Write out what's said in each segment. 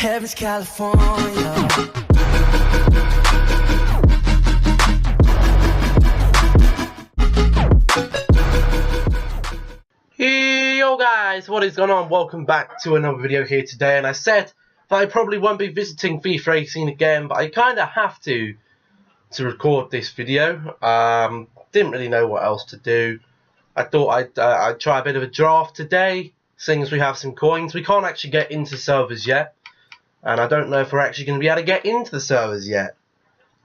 Heaven's California. Hey, yo guys, what is going on? Welcome back to another video here today. And I said that I probably won't be visiting FIFA 18 again, but I kind of have to record this video. Didn't really know what else to do. I thought I'd try a bit of a draft today, seeing as we have some coins. We can't actually get into servers yet, and I don't know if we're actually going to be able to get into the servers yet.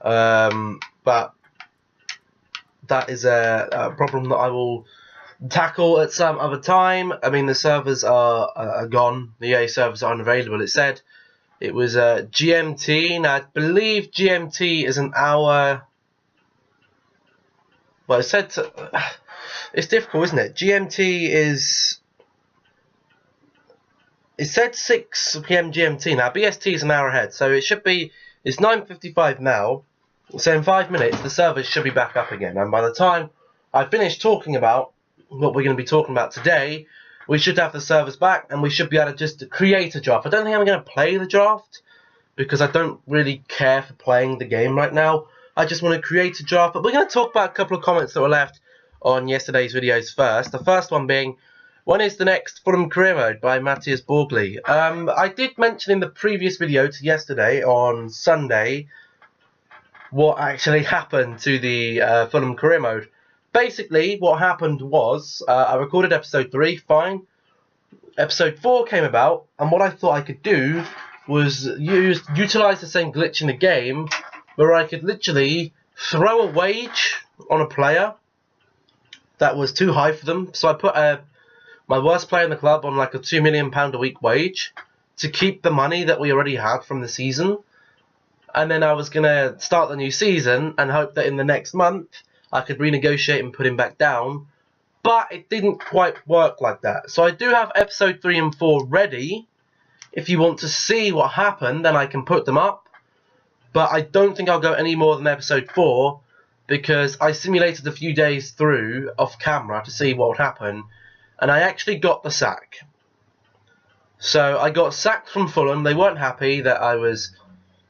But that is a problem that I will tackle at some other time. I mean, the servers are gone. The EA servers are unavailable. It said it was GMT. Now, I believe GMT is an hour. Well, it said it's difficult, isn't it? GMT is. It said 6 PM GMT. Now, BST is an hour ahead, so it should be. It's 9:55 now. So in 5 minutes, the servers should be back up again. And by the time I finish talking about what we're going to be talking about today, we should have the servers back, and we should be able to just create a draft. I don't think I'm going to play the draft, because I don't really care for playing the game right now. I just want to create a draft. But we're going to talk about a couple of comments that were left on yesterday's videos first. The first one being, when is the next Fulham career mode by Matthias Borgley? I did mention in the previous video to yesterday, on Sunday, what actually happened to the Fulham career mode. Basically, what happened was, I recorded episode 3, fine. Episode 4 came about, and what I thought I could do was utilise the same glitch in the game, where I could literally throw a wage on a player that was too high for them. So I put my worst player in the club on like a £2 million a week wage to keep the money that we already had from the season. And then I was going to start the new season and hope that in the next month I could renegotiate and put him back down, but it didn't quite work like that. So I do have episode 3 and 4 ready. If you want to see what happened, then I can put them up. But I don't think I'll go any more than episode 4, because I simulated a few days through off camera to see what would happen, and I actually got the sack. So I got sacked from Fulham. They weren't happy that I was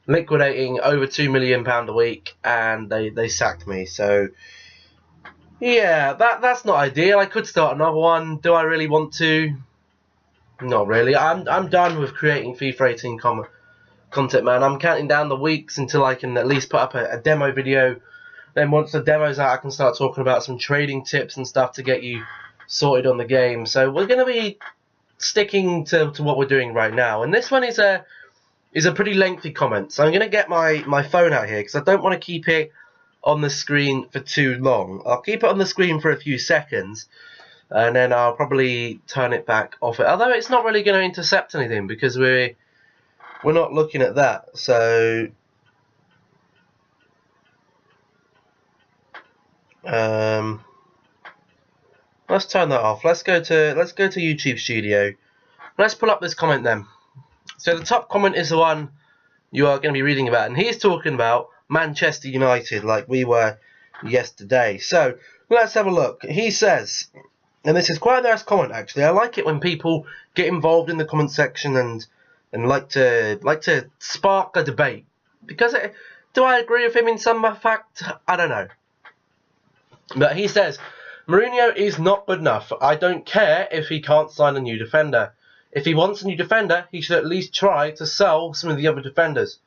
liquidating over £2 million a week, and they sacked me. So yeah, that's not ideal. I could start another one. Do I really want to? Not really. I'm done with creating FIFA 18 content, man. I'm counting down the weeks until I can at least put up a demo video. Then once the demo's out, I can start talking about some trading tips and stuff to get you sorted on the game. So we're going to be sticking to what we're doing right now. And this one is a pretty lengthy comment. So I'm going to get my phone out here, because I don't want to keep it on the screen for too long. I'll keep it on the screen for a few seconds, and then I'll probably turn it back off it. Although it's not really going to intercept anything, because we're not looking at that. So let's turn that off. Let's go to YouTube Studio. Let's pull up this comment then. So the top comment is the one you are going to be reading about, and he's talking about Manchester United like we were yesterday. So let's have a look. He says, and this is quite a nice comment actually. I like it when people get involved in the comment section and like to spark a debate. Because do I agree with him in some fact? I don't know. But he says, Mourinho is not good enough. I don't care if he can't sign a new defender. If he wants a new defender, he should at least try to sell some of the other defenders.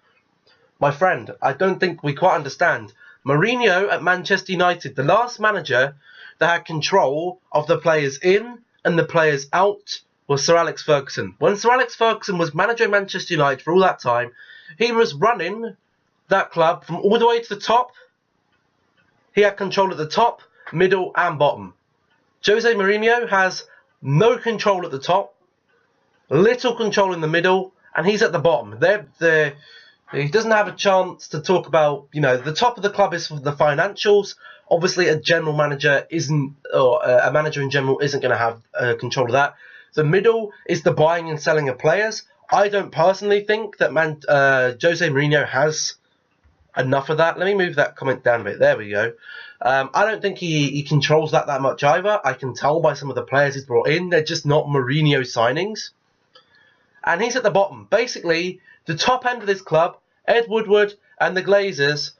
My friend, I don't think we quite understand. Mourinho at Manchester United, the last manager that had control of the players in and the players out, was Sir Alex Ferguson. When Sir Alex Ferguson was manager of Manchester United for all that time, he was running that club from all the way to the top. He had control at the top, middle and bottom. Jose Mourinho has no control at the top, little control in the middle, and he's at the bottom. He doesn't have a chance to talk about, the top of the club is for the financials. Obviously, a general manager isn't, or a manager in general isn't going to have control of that. The middle is the buying and selling of players. I don't personally think that Jose Mourinho has enough of that. Let me move that comment down a bit. There we go. I don't think he controls that much either. I can tell by some of the players he's brought in. They're just not Mourinho signings. And he's at the bottom. Basically, the top end of this club, Ed Woodward and the Glazers.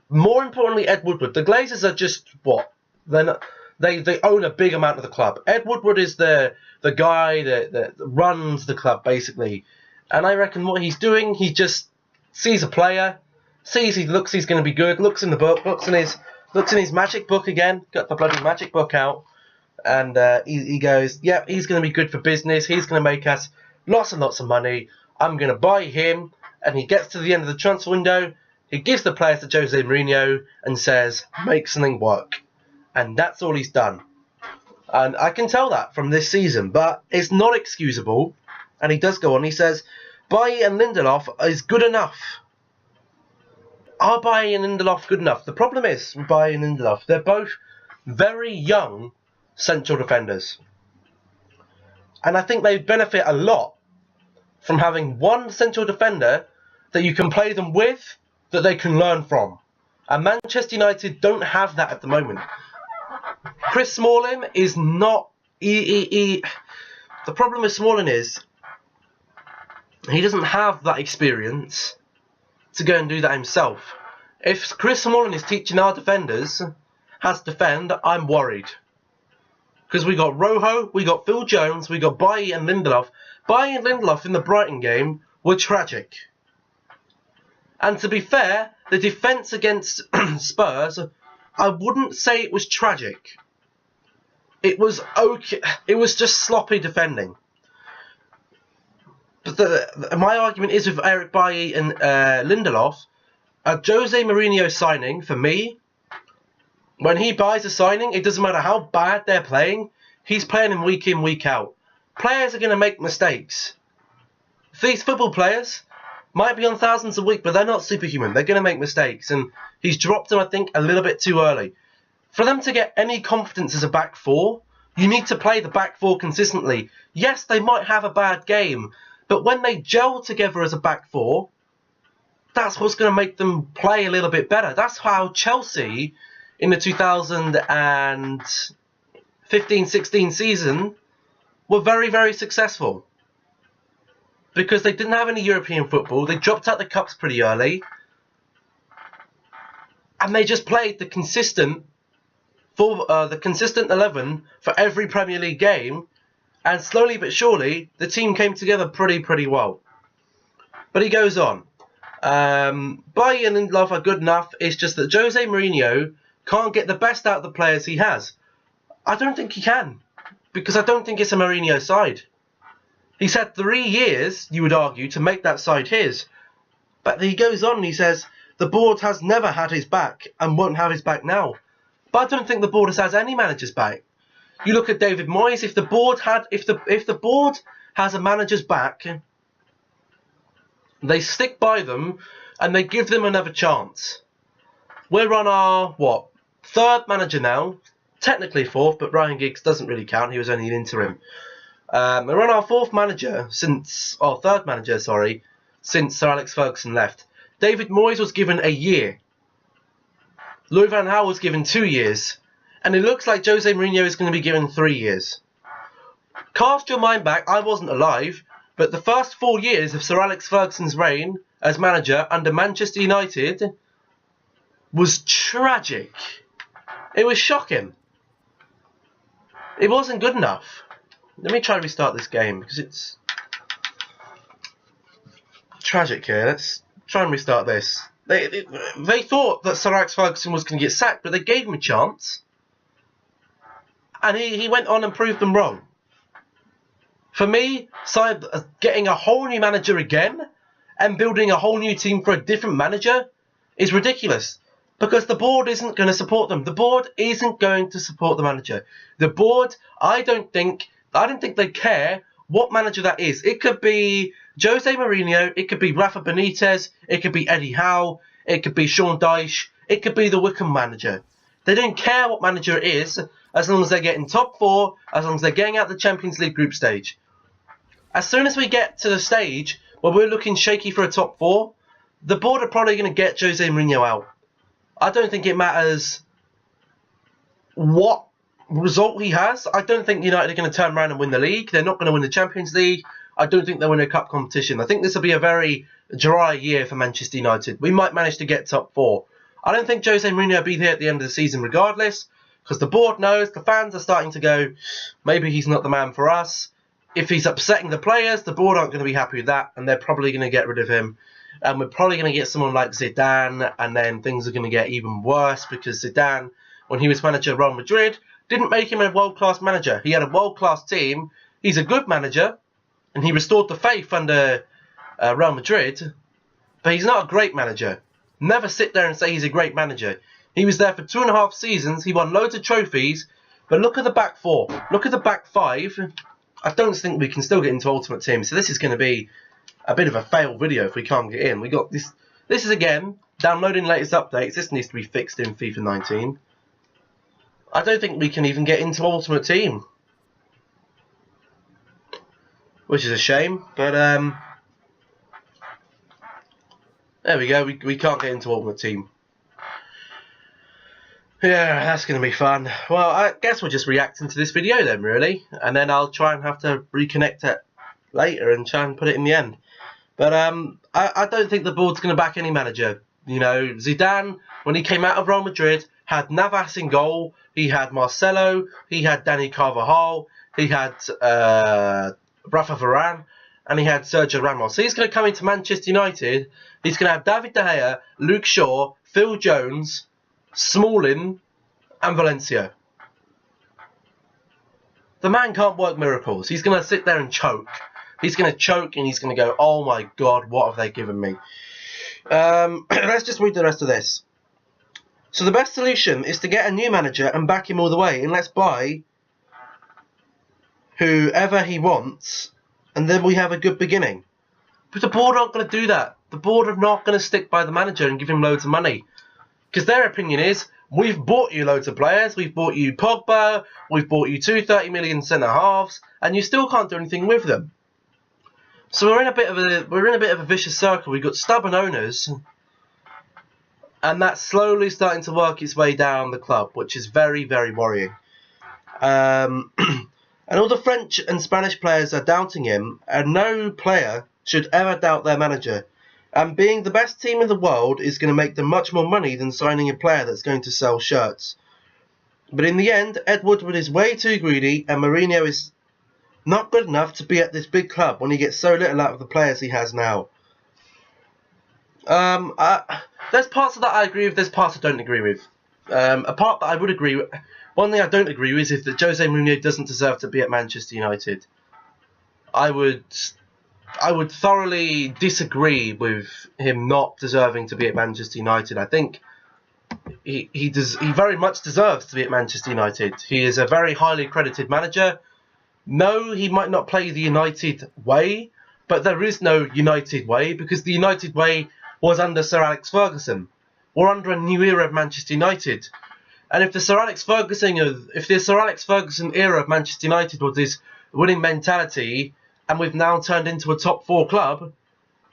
More importantly, Ed Woodward. The Glazers are just what? They own a big amount of the club. Ed Woodward is the guy that runs the club basically, and I reckon what he's doing, he just sees a player, he's going to be good, looks in the book, looks in his magic book again, got the bloody magic book out, and he goes, yeah, he's going to be good for business. He's going to make us lots and lots of money. I'm going to buy him, and he gets to the end of the transfer window. He gives the players to Jose Mourinho and says, make something work. And that's all he's done. And I can tell that from this season, but it's not excusable. And he does go on, he says, Bailly and Lindelof is good enough. Are Bailly and Lindelof good enough? The problem is with Bailly and Lindelof, they're both very young central defenders. And I think they benefit a lot from having one central defender that you can play them with, that they can learn from. And Manchester United don't have that at the moment. Chris Smalling is not... The problem with Smalling is he doesn't have that experience to go and do that himself. If Chris Smalling is teaching our defenders how to defend, I'm worried. Because we got Rojo, we got Phil Jones, we got Bailly and Lindelof. Bailly and Lindelof in the Brighton game were tragic. And to be fair, the defence against Spurs, I wouldn't say it was tragic. It was okay. It was just sloppy defending. But my argument is with Eric Bailly and Lindelof, a Jose Mourinho signing, for me, when he buys a signing, it doesn't matter how bad they're playing, he's playing them week in, week out. Players are going to make mistakes. These football players might be on thousands a week, but they're not superhuman. They're going to make mistakes. And he's dropped them, I think, a little bit too early. For them to get any confidence as a back four, you need to play the back four consistently. Yes, they might have a bad game, but when they gel together as a back four, that's what's going to make them play a little bit better. That's how Chelsea, in the 2015-16 season, were very, very successful. Because they didn't have any European football. They dropped out the cups pretty early. And they just played the consistent 11 for every Premier League game. And slowly but surely, the team came together pretty well. But he goes on. Bailly and Lindelof are good enough. It's just that Jose Mourinho can't get the best out of the players he has. I don't think he can. Because I don't think it's a Mourinho side. He's had 3 years, you would argue, to make that side his. But he goes on and he says, the board has never had his back and won't have his back now. But I don't think the board has any manager's back. You look at David Moyes, if the board has a manager's back, they stick by them and they give them another chance. We're on our, third manager now. Technically fourth, but Ryan Giggs doesn't really count. He was only an interim. We're on our third manager, since Sir Alex Ferguson left. David Moyes was given a year. Louis van Gaal was given 2 years. And it looks like Jose Mourinho is going to be given 3 years. Cast your mind back, I wasn't alive, but the first 4 years of Sir Alex Ferguson's reign as manager under Manchester United was tragic. It was shocking. It wasn't good enough. Let me try to restart this game because it's tragic here. Let's try and restart this. They thought that Sir Alex Ferguson was going to get sacked, but they gave him a chance. And he went on and proved them wrong. For me, getting a whole new manager again and building a whole new team for a different manager is ridiculous. Because the board isn't going to support them. The board isn't going to support the manager. The board, I don't think they care what manager that is. It could be Jose Mourinho, it could be Rafa Benitez, it could be Eddie Howe, it could be Sean Dyche, it could be the Wickham manager. They don't care what manager it is, as long as they're getting top 4, as long as they're getting out the Champions League group stage. As soon as we get to the stage where we're looking shaky for a top 4, the board are probably going to get Jose Mourinho out. I don't think it matters what result he has. I don't think United are going to turn around and win the league. They're not going to win the Champions League I don't think they'll win a cup competition. I think this will be a very dry year for Manchester United. We might manage to get top 4. I don't think Jose Mourinho will be here at the end of the season regardless, because the board knows, the fans are starting to go, maybe he's not the man for us. If he's upsetting the players, the board aren't going to be happy with that, and they're probably going to get rid of him. And we're probably going to get someone like Zidane, and then things are going to get even worse, because Zidane, when he was manager of Real Madrid, didn't make him a world-class manager. He had a world-class team. He's a good manager, and he restored the faith under Real Madrid, but he's not a great manager. Never sit there and say he's a great manager. He was there for 2.5 seasons. He won loads of trophies, but look at the back 4. Look at the back 5. I don't think we can still get into Ultimate Team, so this is going to be a bit of a fail video if we can't get in. We got this. This is again downloading latest updates. This needs to be fixed in FIFA 19. I don't think we can even get into Ultimate Team, which is a shame. But there we go. We can't get into Ultimate Team. Yeah, that's going to be fun. Well, I guess we're just reacting to this video then, really. And then I'll try and have to reconnect it later and try and put it in the end. But I don't think the board's going to back any manager. You know, Zidane, when he came out of Real Madrid, had Navas in goal. He had Marcelo. He had Dani Carvajal. He had Rafa Varane. And he had Sergio Ramos. So he's going to come into Manchester United. He's going to have David De Gea, Luke Shaw, Phil Jones, Smalling, and Valencia. The man can't work miracles. He's going to sit there and choke. He's going to choke and he's going to go, oh my God, what have they given me? Let's just read the rest of this. So the best solution is to get a new manager and back him all the way. And let's buy whoever he wants. And then we have a good beginning. But the board aren't going to do that. The board are not going to stick by the manager and give him loads of money. Because their opinion is, we've bought you loads of players. We've bought you Pogba. We've bought you 2 30 million centre-halves. And you still can't do anything with them. So we're in a bit of a vicious circle. We've got stubborn owners. And that's slowly starting to work its way down the club, which is very, very worrying. And all the French and Spanish players are doubting him, and no player should ever doubt their manager. And being the best team in the world is going to make them much more money than signing a player that's going to sell shirts. But in the end, Ed Woodward is way too greedy, and Mourinho is not good enough to be at this big club when he gets so little out of the players he has now. There's parts of that I agree with, there's parts I don't agree with. A part that I would agree with, one thing I don't agree with is that Jose Mourinho doesn't deserve to be at Manchester United. I would thoroughly disagree with him not deserving to be at Manchester United. I think he very much deserves to be at Manchester United. He is a very highly credited manager. No, he might not play the United way, but there is no United way, because the United way was under Sir Alex Ferguson. We're under a new era of Manchester United. And if the Sir Alex Ferguson era of Manchester United was his winning mentality, and we've now turned into a top 4 club,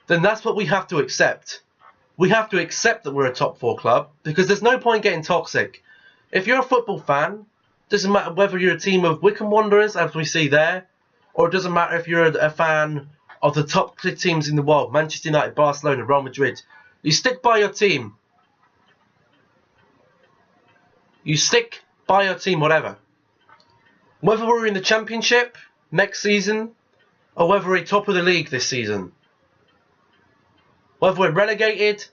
then that's what we have to accept. We have to accept that we're a top 4 club, because there's no point getting toxic. If you're a football fan, doesn't matter whether you're a team of Wycombe Wanderers, as we see there, or it doesn't matter if you're a fan of the top teams in the world, Manchester United, Barcelona, Real Madrid. You stick by your team. You stick by your team, whatever. Whether we're in the Championship next season, or whether we're top of the league this season. Whether we're relegated,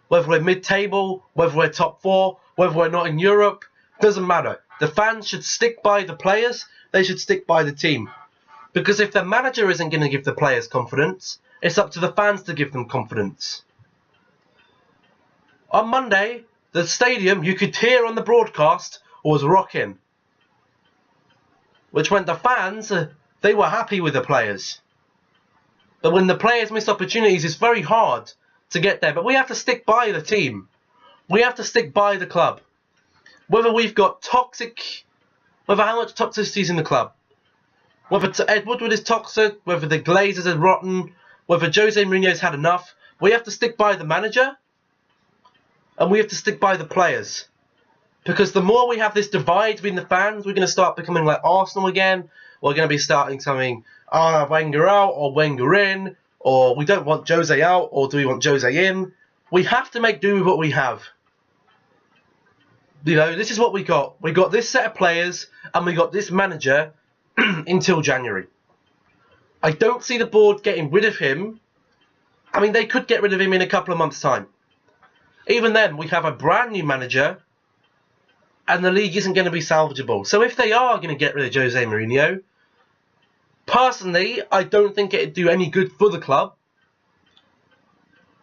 whether we're mid-table, whether we're top 4, whether we're not in Europe, doesn't matter. The fans should stick by the players, they should stick by the team. Because if the manager isn't going to give the players confidence, it's up to the fans to give them confidence. On Monday, the stadium, you could hear on the broadcast, was rocking. Which meant the fans, they were happy with the players. But when the players miss opportunities, it's very hard to get there. But we have to stick by the team. We have to stick by the club. Whether we've got how much toxicity is in the club. Whether Ed Woodward is toxic, whether the Glazers are rotten, whether Jose Mourinho's had enough, we have to stick by the manager. And we have to stick by the players. Because the more we have this divide between the fans, we're going to start becoming like Arsenal again, we're going to be starting something, Wenger out or Wenger in, or we don't want Jose out, or do we want Jose in? We have to make do with what we have. You know, this is what we got. We got this set of players, and we got this manager until January. I don't see the board getting rid of him. I mean, they could get rid of him in a couple of months' time. Even then, we have a brand new manager, and the league isn't going to be salvageable. So if they are going to get rid of Jose Mourinho, personally, I don't think it'd do any good for the club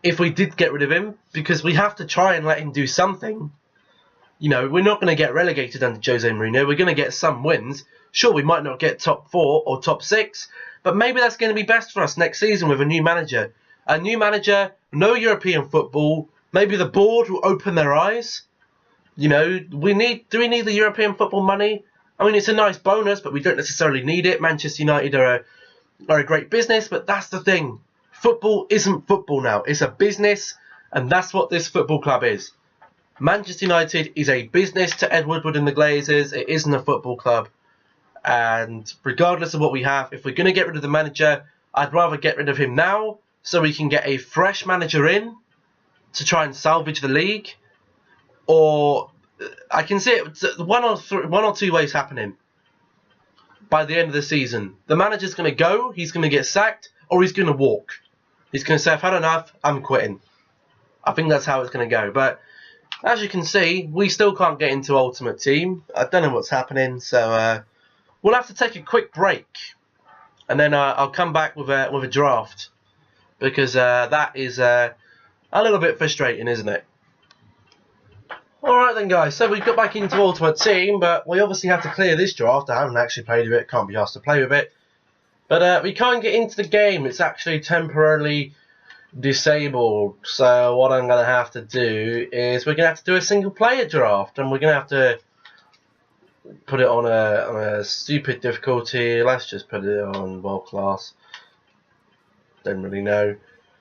if we did get rid of him, because we have to try and let him do something. You know, we're not going to get relegated under Jose Mourinho. We're going to get some wins. Sure, we might not get top 4 or top 6, but maybe that's going to be best for us next season with a new manager. A new manager, no European football. Maybe the board will open their eyes. You know, do we need the European football money? I mean, it's a nice bonus, but we don't necessarily need it. Manchester United are a great business, but that's the thing. Football isn't football now. It's a business, and that's what this football club is. Manchester United is a business to Ed Woodward and the Glazers. It isn't a football club. And regardless of what we have, if we're going to get rid of the manager, I'd rather get rid of him now so we can get a fresh manager in to try and salvage the league. Or I can see it one or two ways happening by the end of the season. The manager's going to go, he's going to get sacked, or he's going to walk. He's going to say, I've had enough, I'm quitting. I think that's how it's going to go. But as you can see, we still can't get into Ultimate Team. I don't know what's happening, so we'll have to take a quick break. And then I'll come back with a draft. Because that is a little bit frustrating, isn't it? Alright then guys, so we've got back into Ultimate Team, but we obviously have to clear this draft. I haven't actually played with it, can't be asked to play with it. But we can't get into the game, it's actually temporarily disabled. So what I'm going to have to do is we're going to have to do a single player draft, and we're going to have to put it on a stupid difficulty. Let's just put it on world class. Don't really know.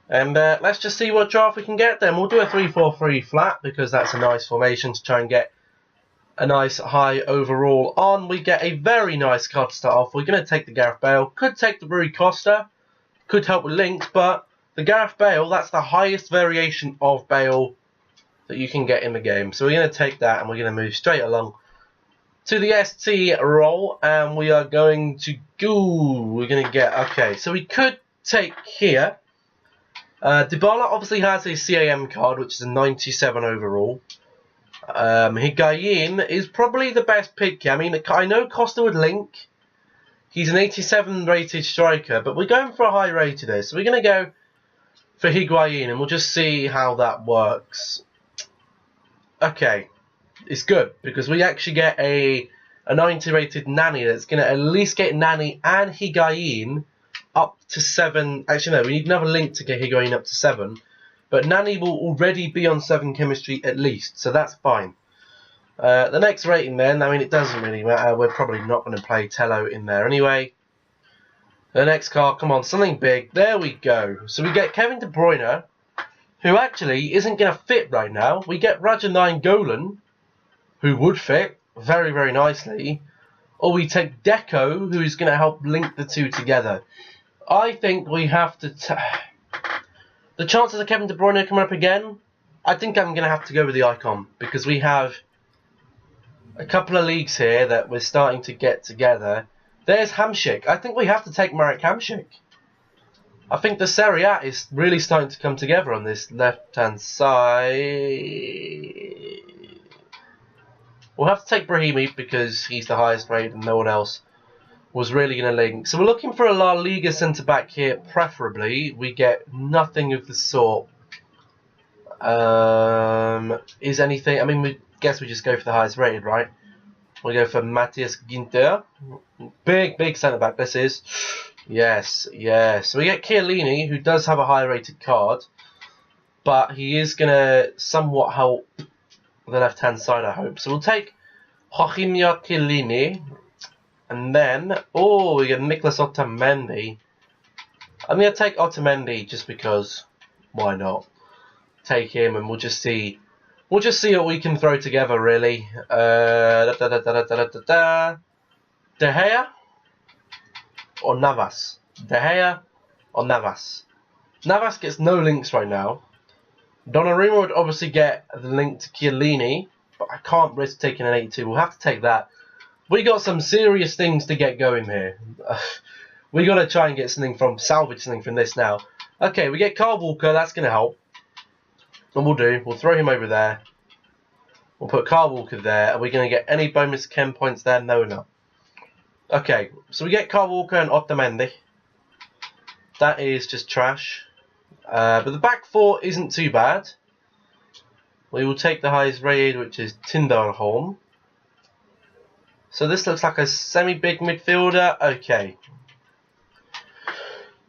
And let's just see what draft we can get then. We'll do a 3-4-3 flat because that's a nice formation to try and get a nice high overall on. We get a very nice card to start off. We're going to take the Gareth Bale. Could take the Rui Costa. Could help with links, but the Gareth Bale, that's the highest variation of Bale that you can get in the game. So we're going to take that and we're going to move straight along to the ST role. And we are going to go. We're going to get, okay, so we could take here. Dybala obviously has a CAM card, which is a 97 overall. Higuain is probably the best pick here. I mean, I know Costa would link. He's an 87 rated striker, but we're going for a high rated here. So we're going to go for Higuain, and we'll just see how that works. Okay, it's good, because we actually get a 90 rated Nani that's going to at least get Nani and Higuain up to 7. Actually, no, we need another link to get Higuain up to 7. But Nani will already be on 7 chemistry at least, so that's fine. The next rating then, I mean, it doesn't really matter. We're probably not going to play Tello in there anyway. The next card, come on, something big. There we go. So we get Kevin De Bruyne, who actually isn't going to fit right now. We get Raja Nainggolan, who would fit very, very nicely. Or we take Deco, who is going to help link the two together. I think we have to... The chances of Kevin De Bruyne coming up again, I think I'm going to have to go with the icon. Because we have a couple of leagues here that we're starting to get together. There's Hamšík. I think we have to take Marek Hamšík. I think the Serie A is really starting to come together on this left-hand side. We'll have to take Brahimi because he's the highest rated and no one else was really going to link. So we're looking for a La Liga centre-back here, preferably. We get nothing of the sort. Is anything... I mean, we guess we just go for the highest rated, right? We'll go for Matthias Ginter. Big centre-back this is. Yes, yes. So we get Chiellini, who does have a high rated card. But he is going to somewhat help the left-hand side, I hope. So we'll take Joaquinho Chiellini. And then, oh, we get Nicolas Otamendi. I'm going to take Otamendi just because, why not? Take him and we'll just see what we can throw together, really. De Gea. or Navas? De Gea or Navas? Navas gets no links right now. Donnarumma would obviously get the link to Chiellini, but I can't risk taking an 82. We'll have to take that. We got some serious things to get going here. We got to try and get salvage something from this now. Okay, we get Kyle Walker. That's going to help. And we'll throw him over there. We'll put Kyle Walker there. Are we going to get any bonus chem points there? No, no. Okay, so we get Kyle Walker and Otamendi. That is just trash. But the back four isn't too bad. We will take the highest rated, which is Tinderholm. So this looks like a semi-big midfielder. Okay.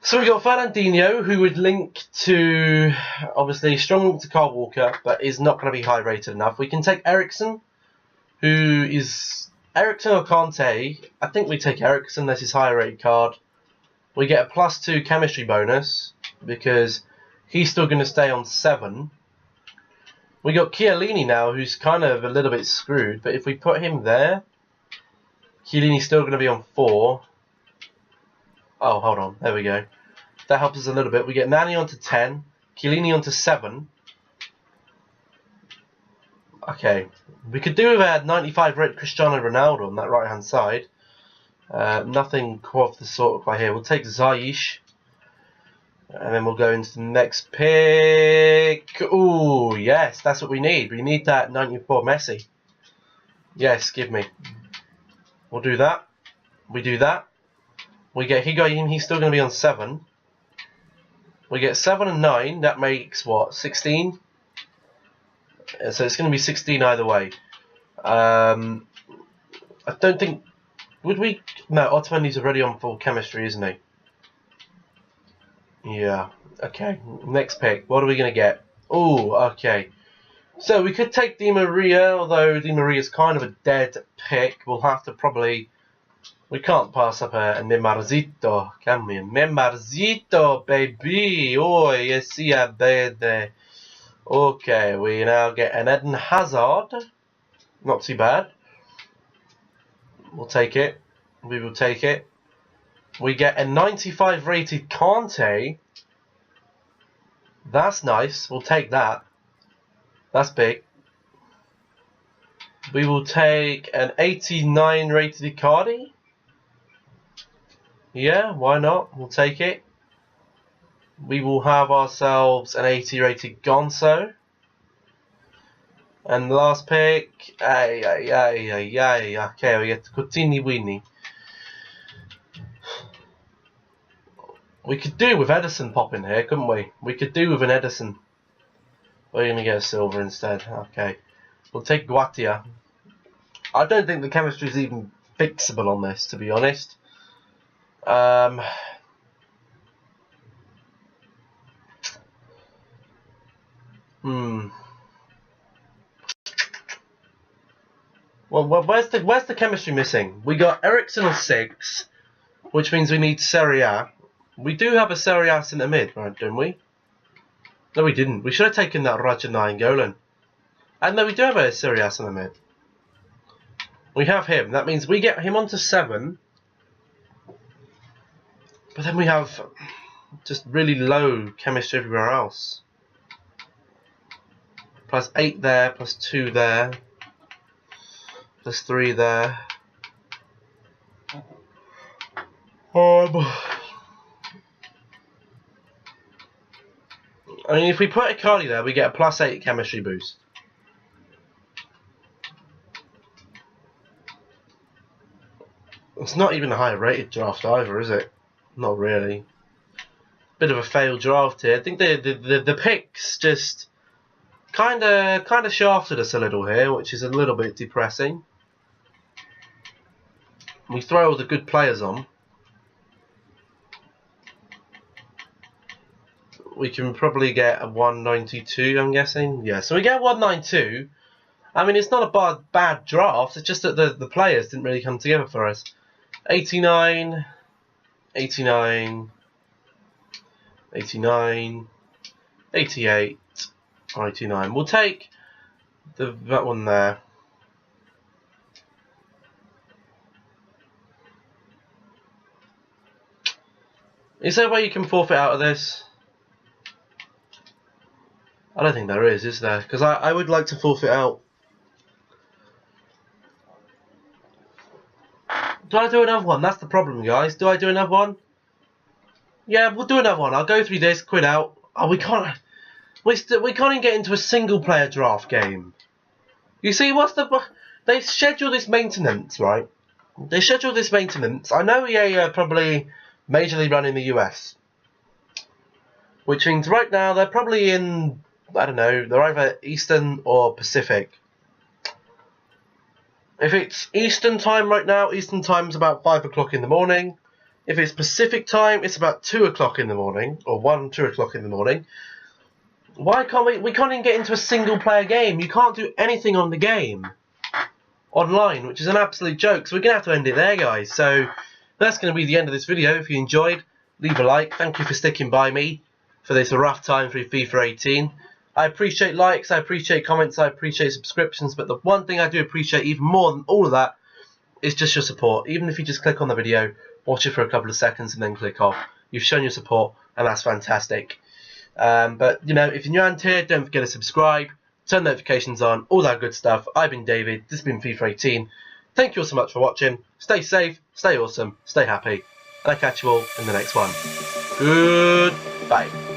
So we got Fernandinho, who would link to, obviously, strong link to Kyle Walker, but is not going to be high rated enough. We can take Eriksen, who is Eriksen or Kante. I think we take Eriksen. That's his higher rated card. We get a +2 chemistry bonus because he's still going to stay on 7. We got Chiellini now, who's kind of a little bit screwed, but if we put him there, Chiellini's still going to be on 4. Oh, hold on. There we go. That helps us a little bit. We get Nani onto 10. Chiellini onto 7. Okay. We could do with a 95 rated Cristiano Ronaldo on that right-hand side. Nothing quite of the sort quite here. We'll take Ziyech. And then we'll go into the next pick. Ooh, yes. That's what we need. We need that 94 Messi. Yes, give me. We'll do that. We do that. We get Higuain, he's still going to be on 7. We get 7 and 9, that makes what, 16? So it's going to be 16 either way. I don't think, would we, no, Otamendi's already on full chemistry, isn't he? Yeah, okay, next pick, what are we going to get? Oh, okay. So we could take Di Maria, although Di Maria's kind of a dead pick. We'll have to probably... We can't pass up a Neymarzito, can we? Neymarzito, baby! Oh, yes, yeah, baby. Okay, we now get an Eden Hazard. Not too bad. We'll take it. We will take it. We get a 95 rated Kante. That's nice. We'll take that. That's big. We will take an 89 rated Icardi. Yeah, why not? We'll take it. We will have ourselves an 80 rated Gonzo. And the last pick, okay, we get Coutinho Winnie. We could do with Edison popping here, couldn't we? We could do with an Edison. We're going to get a silver instead. Okay. We'll take Guatia. I don't think the chemistry is even fixable on this, to be honest. Well, where's the chemistry missing? We got Eriksen on 6, which means we need Serie A. We do have a Serie A centre mid, right, don't we? No, we didn't. We should have taken that Raja Nainggolan. And no, we do have a Serie A centre mid. We have him. That means we get him onto 7. But then we have just really low chemistry everywhere else. Plus 8 there, plus 2 there. Plus 3 there. I mean, if we put Icardi there, we get a plus 8 chemistry boost. It's not even a high rated draft either, is it? Not really. Bit of a failed draft here. I think the picks just kind of shafted us a little here, which is a little bit depressing. We throw all the good players on. We can probably get a 192, I'm guessing. Yeah, so we get 192. I mean, it's not a bad draft. It's just that the players didn't really come together for us. 89, 89, 89, 88, 89. We'll take that one there. Is there a way you can forfeit out of this? I don't think there is there? Because I would like to forfeit out. Do I do another one? That's the problem, guys. Do I do another one? Yeah, we'll do another one. I'll go through this, quit out. Oh, we can't even get into a single-player draft game. You see, they schedule this maintenance, right? They schedule this maintenance. I know EA are probably majorly running the US, which means right now they're probably in, I don't know, they're either Eastern or Pacific. If it's Eastern time right now, Eastern time is about 5 o'clock in the morning. If it's Pacific time, it's about 2 o'clock in the morning, or 2 o'clock in the morning. Why can't we can't even get into a single player game? You can't do anything on the game online, which is an absolute joke. So we're going to have to end it there, guys. So that's going to be the end of this video. If you enjoyed, leave a like. Thank you for sticking by me for this rough time through FIFA 18. I appreciate likes, I appreciate comments, I appreciate subscriptions, but the one thing I do appreciate even more than all of that is just your support. Even if you just click on the video, watch it for a couple of seconds and then click off. You've shown your support, and that's fantastic. But, you know, if you're new around here, don't forget to subscribe, turn notifications on, all that good stuff. I've been David, this has been FIFA 18. Thank you all so much for watching. Stay safe, stay awesome, stay happy, and I'll catch you all in the next one. Goodbye.